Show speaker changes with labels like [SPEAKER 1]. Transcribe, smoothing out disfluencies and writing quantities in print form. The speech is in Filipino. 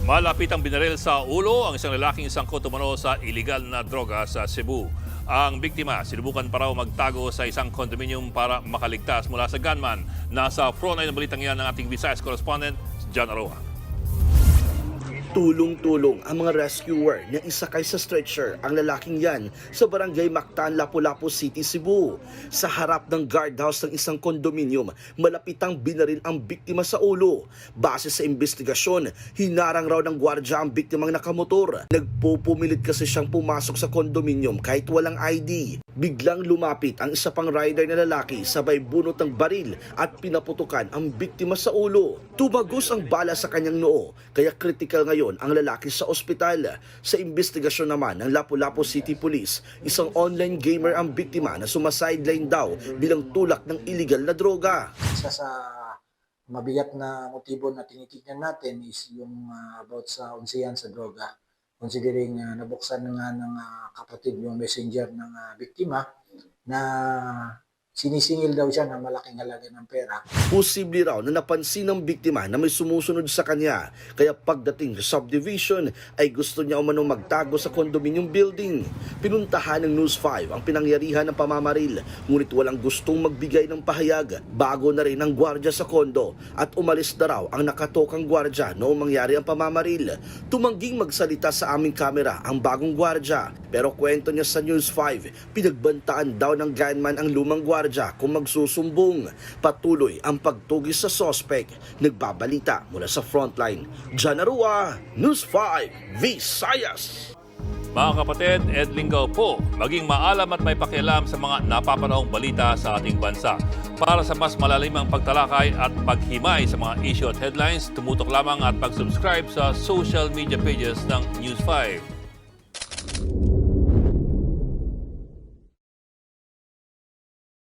[SPEAKER 1] Malapit ang binaril sa ulo ang isang lalaking sangkot umano sa iligal na droga sa Cebu. Ang biktima, sinubukan pa raw magtago sa isang condominium para makaligtas mula sa gunman. Nasa frontline ng balitang yan ng ating Visayas correspondent, John Aroa.
[SPEAKER 2] Tulong-tulong ang mga rescuer na isakay sa stretcher ang lalaking yan sa barangay Mactan, Lapu-Lapu City, Cebu. Sa harap ng guardhouse ng isang kondominium, malapitang binaril ang biktima sa ulo. Base sa investigasyon, hinarang raw ng gwardya ang biktimang nakamotor. Nagpupumilit kasi siyang pumasok sa kondominium kahit walang ID. Biglang lumapit ang isa pang rider na lalaki sabay bunot ng baril at pinaputukan ang biktima sa ulo. Tumagos ang bala sa kanyang noo, kaya critical ngayon ang lalaki sa ospital. Sa investigasyon naman ng Lapu-Lapu City Police, isang online gamer ang biktima na sumasideline daw bilang tulak ng illegal na droga.
[SPEAKER 3] Isa sa mabigat na motibo na tinitignan natin is yung about sa unsiyan sa droga. Considering nabuksan na nga ng kapatid yung messenger ng biktima na sinisingil daw siya ng malaking halaga ng pera.
[SPEAKER 2] Posible raw na napansin ng biktima na may sumusunod sa kanya, kaya pagdating sa subdivision ay gusto niya umanong magtago sa condominium building. Pinuntahan ng News 5 ang pinangyarihan ng pamamaril, ngunit walang gustong magbigay ng pahayag. Bago na rin ang gwardya sa kondo at umalis na raw ang nakatokang gwardya noong mangyari ang pamamaril. Tumangging magsalita sa aming kamera ang bagong gwardya, pero kwento niya sa News 5, pinagbantaan daw ng gunman ang lumang gwardya kung magsusumbong. Patuloy ang pagtugis sa sospek. Nagbabalita mula sa frontline, John Aroa, News 5, Visayas.
[SPEAKER 1] Mga kapatid, Ed Lingaw po, maging maalam at may pakialam sa mga napapanahong balita sa ating bansa. Para sa mas malalimang pagtalakay at paghimay sa mga issue at headlines, tumutok lamang at pag-subscribe sa social media pages ng News 5.